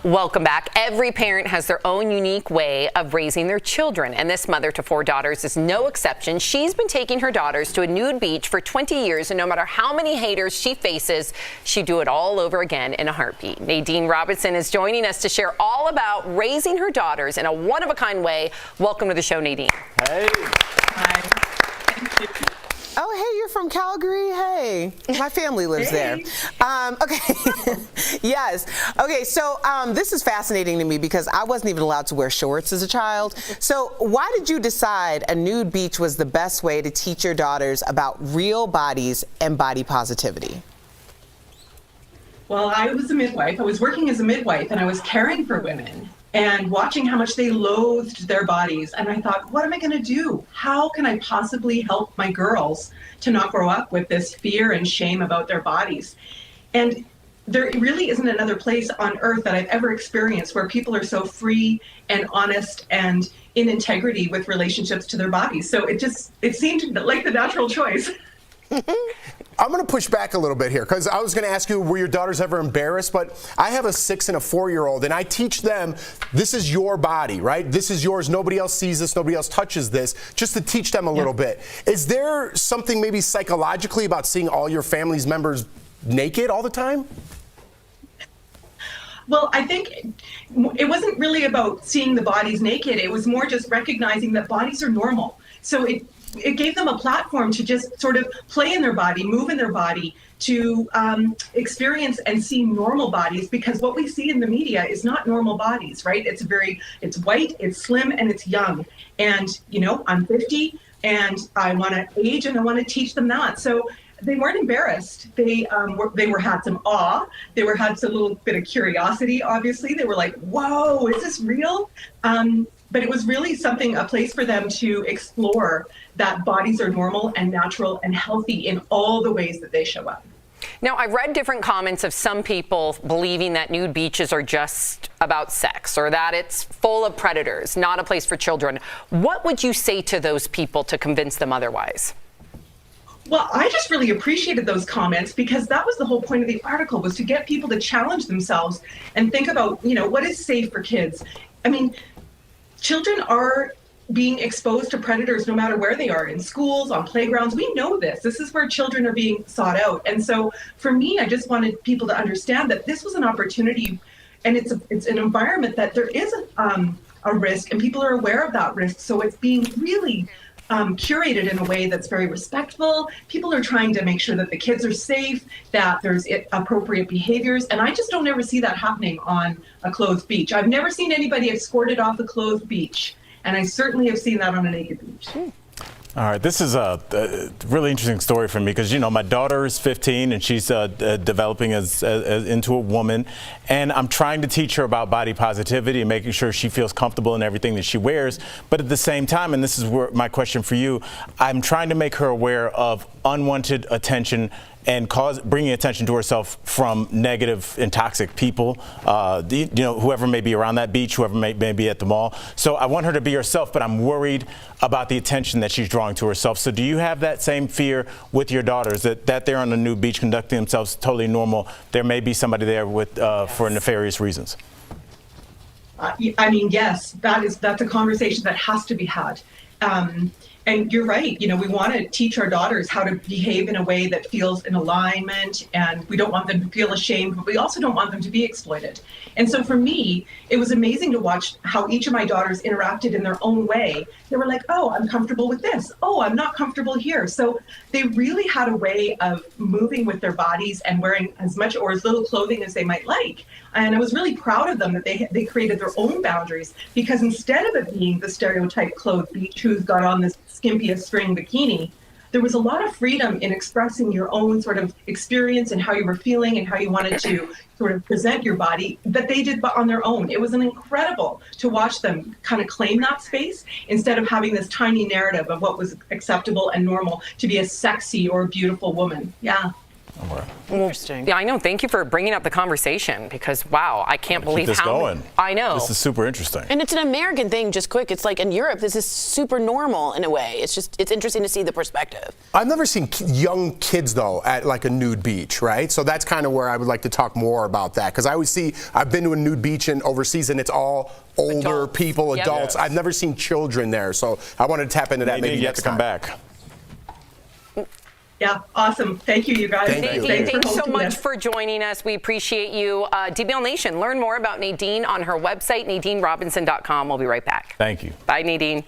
Welcome back. Every parent has their own unique way of raising their children, and this mother to 4 daughters is no exception. She's been taking her daughters to a nude beach for 20 years, and no matter how many haters she faces, she'd do it all over again in a heartbeat. Nadine Robertson is joining us to share all about raising her daughters in a one-of-a-kind way. Welcome to the show, Nadine. Hey. Hi. Thank you. Oh, hey, you're from Calgary? Hey, my family lives there. Okay, yes. Okay, so this is fascinating to me because I wasn't even allowed to wear shorts as a child. So why did you decide a nude beach was the best way to teach your daughters about real bodies and body positivity? Well, I was a midwife. I was working as a midwife and I was caring for women and watching how much they loathed their bodies. And I thought, what am I going to do? How can I possibly help my girls to not grow up with this fear and shame about their bodies? And there really isn't another place on earth that I've ever experienced where people are so free and honest and in integrity with relationships to their bodies. So it seemed like the natural choice. I'm going to push back a little bit here because I was going to ask you, were your daughters ever embarrassed? But I have a 6 and a 4-year-old, and I teach them, this is your body, right? This is yours. Nobody else sees this. Nobody else touches this, just to teach them a little bit. Is there something maybe psychologically about seeing all your family's members naked all the time? Well, I think it wasn't really about seeing the bodies naked. It was more just recognizing that bodies are normal. So it gave them a platform to just sort of play in their body, move in their body, to experience and see normal bodies, because what we see in the media is not normal bodies, right? It's white, it's slim, and it's young. And, you know, I'm 50 and I want to age and I want to teach them that. So they weren't embarrassed. They had some awe. They had a little bit of curiosity, obviously. They were like, whoa, is this real? But it was really a place for them to explore that bodies are normal and natural and healthy in all the ways that they show up. Now, I've read different comments of some people believing that nude beaches are just about sex or that it's full of predators, not a place for children. What would you say to those people to convince them otherwise? Well, I just really appreciated those comments because that was the whole point of the article, was to get people to challenge themselves and think about, you know, what is safe for kids. I mean, children are being exposed to predators no matter where they are, in schools, on playgrounds. We know this. This is where children are being sought out. And so for me, I just wanted people to understand that this was an opportunity, and it's an environment that there is a risk, and people are aware of that risk. So it's being really curated in a way that's very respectful. People are trying to make sure that the kids are safe, that there's appropriate behaviors, and I just don't ever see that happening on a closed beach. I've never seen anybody escorted off a closed beach, and I certainly have seen that on a naked beach. All right, this is a really interesting story for me because, you know, my daughter is 15 and she's developing as into a woman, and I'm trying to teach her about body positivity and making sure she feels comfortable in everything that she wears. But at the same time, and this is where my question for you, I'm trying to make her aware of unwanted attention and bringing attention to herself from negative and toxic people, you know, whoever may be around that beach, whoever may be at the mall. So I want her to be herself, but I'm worried about the attention that she's drawing to herself. So do you have that same fear with your daughters, that they're on a nude beach conducting themselves totally normal? There may be somebody there with for nefarious reasons. I mean, yes, that's a conversation that has to be had. And you're right, you know, we want to teach our daughters how to behave in a way that feels in alignment, and we don't want them to feel ashamed, but we also don't want them to be exploited. And so for me, it was amazing to watch how each of my daughters interacted in their own way. They were like, oh, I'm comfortable with this. Oh, I'm not comfortable here. So they really had a way of moving with their bodies and wearing as much or as little clothing as they might like. And I was really proud of them that they created their own boundaries, because instead of it being the stereotype clothed beach who's got on this skimpiest string bikini, there was a lot of freedom in expressing your own sort of experience and how you were feeling and how you wanted to sort of present your body, that they did on their own. It was incredible to watch them kind of claim that space instead of having this tiny narrative of what was acceptable and normal to be a sexy or a beautiful woman. Yeah. Interesting. Yeah, I know. Thank you for bringing up the conversation because, wow, I can't believe Keep this how going. I know. This is super interesting. And it's an American thing, just quick. It's like in Europe, this is super normal in a way. It's interesting to see the perspective. I've never seen young kids, though, at like a nude beach, right? So that's kind of where I would like to talk more about that. Because I always see, I've been to a nude beach overseas, and it's all older people, Yep. adults. Yes. I've never seen children there. So I wanted to tap into that maybe you have next to come time. back. Yeah, awesome. Thank you, you guys. Thank you. Nadine, thanks so hosting much this. for joining us. We appreciate you. DBL Nation, learn more about Nadine on her website, NadineRobinson.com. We'll be right back. Thank you. Bye, Nadine.